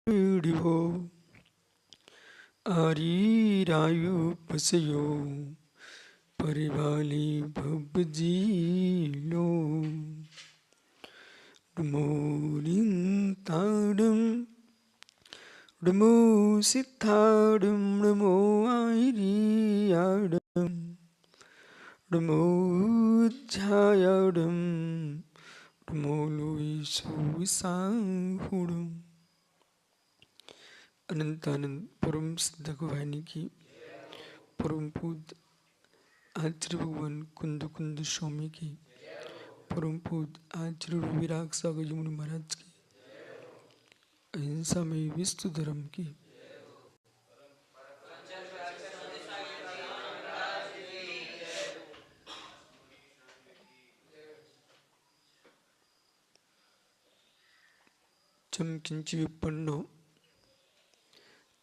Video आरीरायु पसयो परिवाली भबजीलो डमोरिं ताडम डमो सिताडम डमो आईरियाडम डमो झायाडम डमो लुईसु विसाहुडम। Anantanand परम सिद्ध गुवानी की परम पूज्य आचार्य भगवान कुंद कुंद स्वामी की परम पूज्य आचार्य विराग सागर जी मुनि महाराज की अहिंसा में विश्व धर्म की चम किंची विपन्नो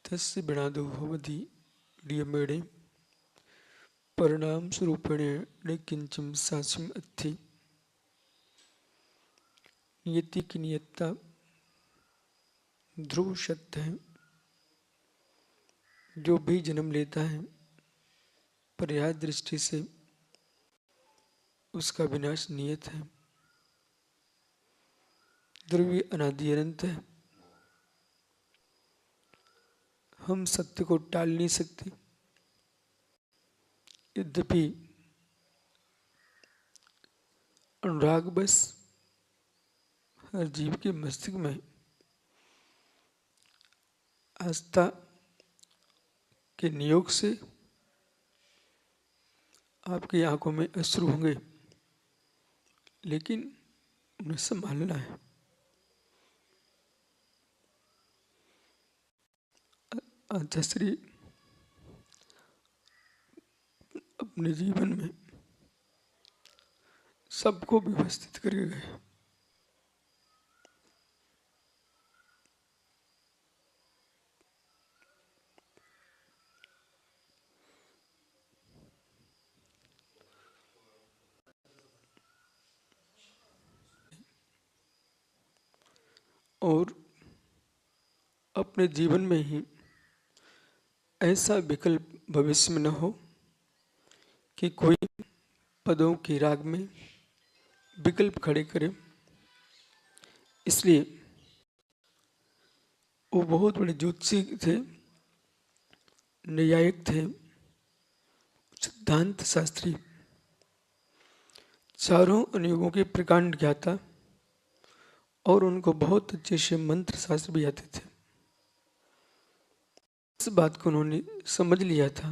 तस्य बिणादो भवति डियमेडे परिणाम स्वरूपेण किंचम सासिम अत्थि। नियति की नियतता ध्रुव सत्य है। जो भी जन्म लेता है पर्याय दृष्टि से उसका विनाश नियत है। ध्रुवी अनादि अनंत है। हम सत्य को टाल नहीं सकते। यद्यपि अनुराग बस हर जीव के मस्तिष्क में आस्था के नियोग से आपकी आंखों में अश्रु होंगे, लेकिन उन्हें संभालना है। आचार्य अपने जीवन में सबको व्यवस्थित करके गए। और अपने जीवन में ही ऐसा विकल्प भविष्य में न हो कि कोई पदों की राग में विकल्प खड़े करे। इसलिए वो बहुत बड़े ज्योतिषी थे, न्यायिक थे, सिद्धांत शास्त्री, चारों अनुयोगों के प्रकांड ज्ञाता और उनको बहुत अच्छे से मंत्र शास्त्र भी आते थे। इस बात को उन्होंने समझ लिया था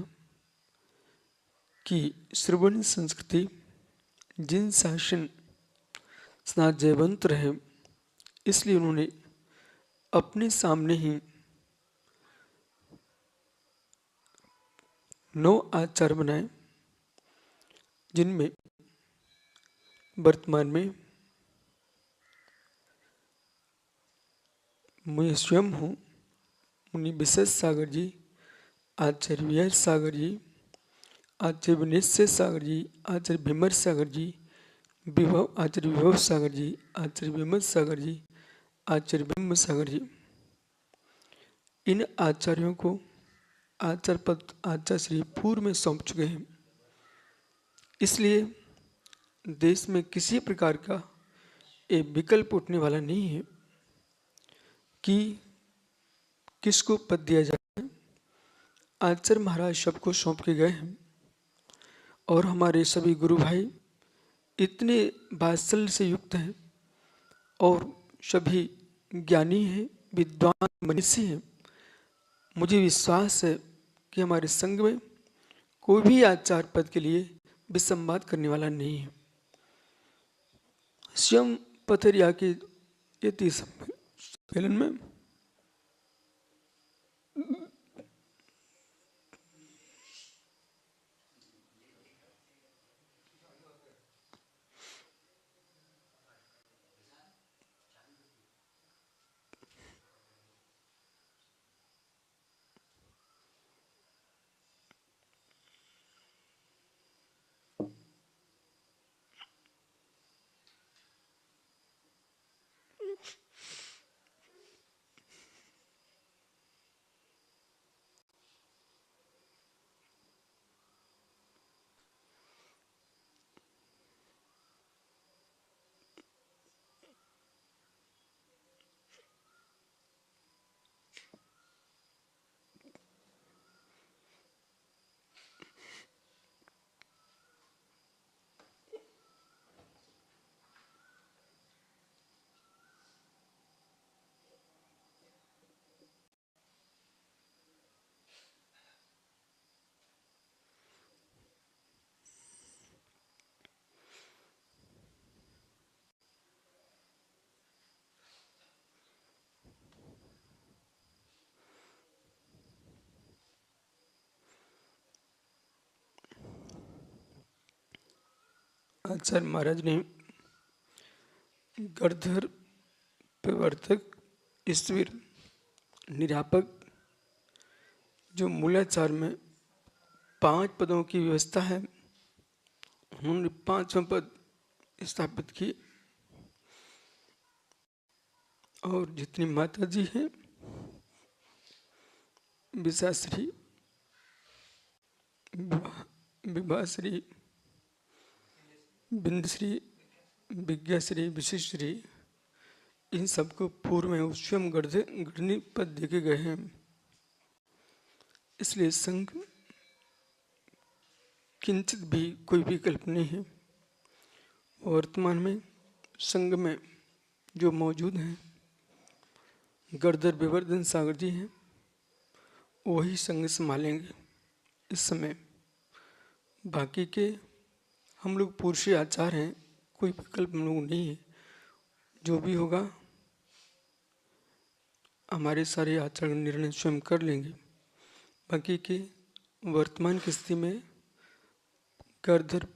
कि श्रवण संस्कृति जिन शासन स्नात जयवंत रहे, इसलिए उन्होंने अपने सामने ही 9 आचार बनाए, जिनमें वर्तमान में मैं स्वयं हूँ, मुनि विशेष सागर जी, आचार्य विहार सागर जी, आचार्य विनिश्चय सागर जी, आचार्य विमर सागर जी, विभव आचार्य विभव सागर जी, आचार्य विमल सागर जी, आचार्य ब्रह्म सागर जी। इन आचार्यों को आचार्य पद आचार्य श्री पूर्व में सौंप चुके हैं। इसलिए देश में किसी प्रकार का एक विकल्प उठने वाला नहीं है कि किसको पद दिया जाए। आचार्य महाराज सबको सौंप के गए हैं और हमारे सभी गुरु भाई इतने वात्सल्य से युक्त हैं और सभी ज्ञानी हैं, विद्वान मनीषी हैं। मुझे विश्वास है कि हमारे संघ में कोई भी आचार्य पद के लिए विसंवाद करने वाला नहीं है। स्वयं पथरिया के यति सम्मेलन में आचार्य महाराज ने गणधर, प्रवर्तक, ईश्वर, निरापक, जो मूलाचार में 5 पदों की व्यवस्था है, उन्होंने 5वां पद स्थापित किए। और जितनी माता जी हैं, विशाश्री, विभाश्री, बिंदश्री, विज्ञाश्री, विशिष्टश्री, इन सबको पूर्व में स्वयं गणनी पद देखे गए हैं। इसलिए संघ किंचित भी कोई विकल्प नहीं है। वर्तमान में संघ में जो मौजूद हैं, गणधर विवर्धन सागर जी हैं, वही संघ संभालेंगे इस समय। बाकी के हम लोग पुरुषी आचार हैं, कोई विकल्प हम लोग नहीं है। जो भी होगा हमारे सारे आचरण निर्णय स्वयं कर लेंगे। बाकी के वर्तमान की स्थिति में गणधर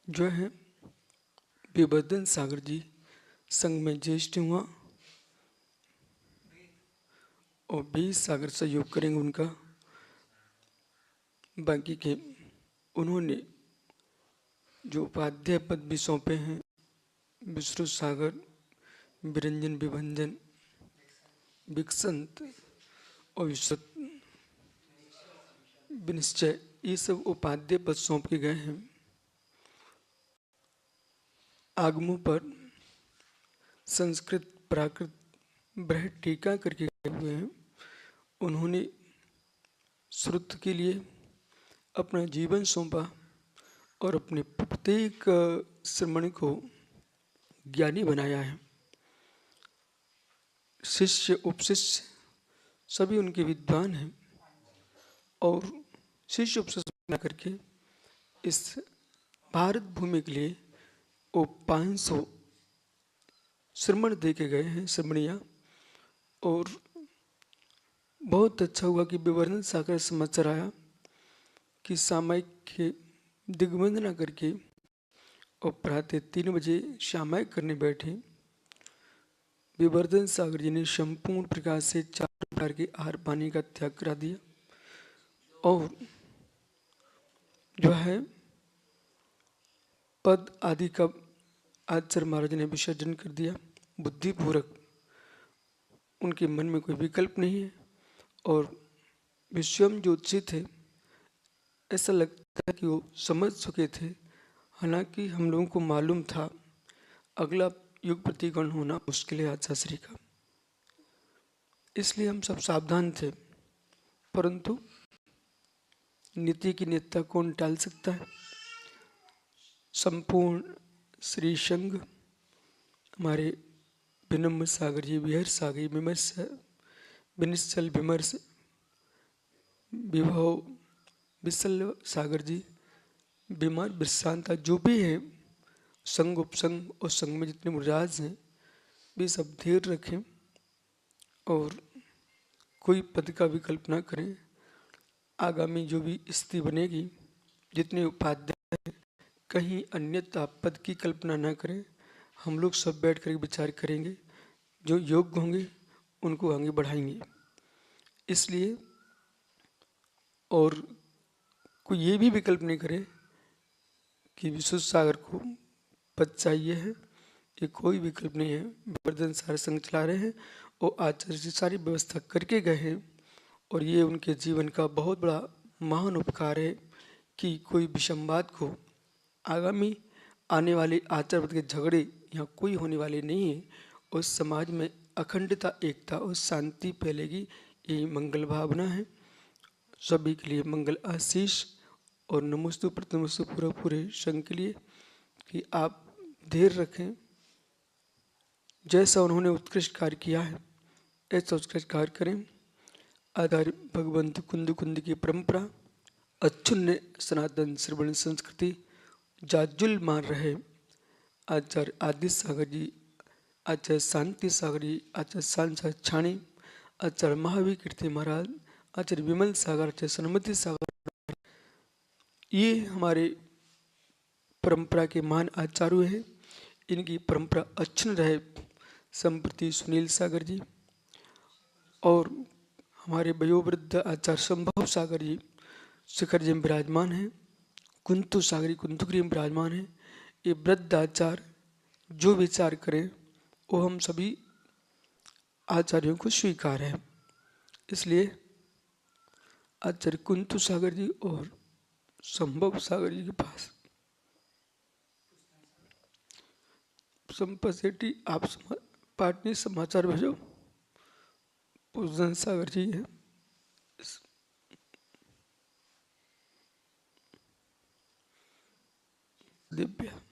जो है विवर्धन सागर जी संघ में ज्येष्ठ हुआ और 20 सागर सहयोग करेंगे उनका। बाकी के उन्होंने जो उपाध्याय पद भी सौंपे हैं, विश्रुत सागर, विरंजन, विभंजन, विकसंत और विश्रुत, विनिश्चय, ये सब उपाध्याय पद सौंप के गए हैं। आगमों पर संस्कृत, प्राकृत, बृहद टीका करके गए हुए हैं। उन्होंने श्रुत के लिए अपना जीवन सौंपा और अपने प्रत्येक श्रमण को ज्ञानी बनाया है। शिष्य, उपशिष्य सभी उनके विद्वान हैं और शिष्य उपशिष्य बना करके इस भारत भूमि के लिए वो 500 श्रमण दे के गए हैं, श्रमणियाँ। और बहुत अच्छा हुआ कि विवर्धन सागर समाचार आया कि सामायिक के दिग्वंदना करके और प्रातः 3 बजे सामायिक करने बैठे। विवर्धन सागर जी ने संपूर्ण प्रकार से 4 प्रकार के आहार पानी का त्याग करा दिया और जो है पद आदि का आचार्य महाराज ने विसर्जन कर दिया। बुद्धिपूर्वक उनके मन में कोई विकल्प नहीं है और वे स्वयं जो चित है, ऐसा लगता है कि वो समझ चुके थे। हालांकि हम लोगों को मालूम था अगला युग प्रतिगण होना मुश्किल है आचार्य का, इसलिए हम सब सावधान थे। परंतु नीति की नियतता कौन टाल सकता है। संपूर्ण श्री संघ हमारे विनम्र सागर जी, विहर सागर, विमर्श, विनिश्चल, विमर्श, विभव, विशल सागर जी, बीमार, विश्रांता, जो भी है संघ, उपसंघ और संघ में जितने मुराज हैं वे सब धीर रखें और कोई पद का विकल्प ना करें। आगामी जो भी स्थिति बनेगी, जितने उपाध्याय हैं, कहीं अन्यथा पद की कल्पना ना करें। हम लोग सब बैठ कर विचार करेंगे, जो योग्य होंगे उनको आगे बढ़ाएंगे। इसलिए और कोई ये भी विकल्प नहीं करे कि विश्रुत सागर को पद चाहिए है, ये कोई विकल्प नहीं है। विवर्धन सागर संघ चला रहे हैं और आचार्य जी सारी व्यवस्था करके गए हैं और ये उनके जीवन का बहुत बड़ा महान उपकार है कि कोई विसंवाद को, आगामी आने वाले आचार्य के झगड़े यहाँ कोई होने वाले नहीं है और समाज में अखंडता, एकता और शांति फैलेगी। यही मंगल भावना है। सभी के लिए मंगल आशीष और नमोस्तु प्रतमस्तु पूरे संघ के लिए कि आप धैर्य रखें। जैसा उन्होंने उत्कृष्ट कार्य किया है ऐसा उत्कृष्ट कार्य करें। आधार भगवंत कुंद की परंपरा, अच्छुन्य सनातन श्रवण संस्कृति जाजुल मान रहे। आचार्य आदि सागर जी, आचार्य शांति सागर जी, आचार्य सांसा छाणी, आचार्य महावीर कीर्ति महाराज, आचार्य विमल सागर, आचार्य सन्मति सागर, ये हमारे परंपरा के महान आचार्य हैं, इनकी परंपरा अक्षुण्ण रहे। संप्रति सुनील सागर जी और हमारे वयोवृद्ध आचार्य संभव सागर जी शिखर जी में विराजमान हैं। कुंतु सागरी कुंतुगिरी में विराजमान हैं। ये वृद्ध आचार्य जो विचार करें वो हम सभी आचार्यों को स्वीकार है। इसलिए आचार्य कुंतु सागर जी और संभव सागर जी के पास संपत सेठी आप पाटनी समाचार भेजो। पूजन सागर जी है दिव्या।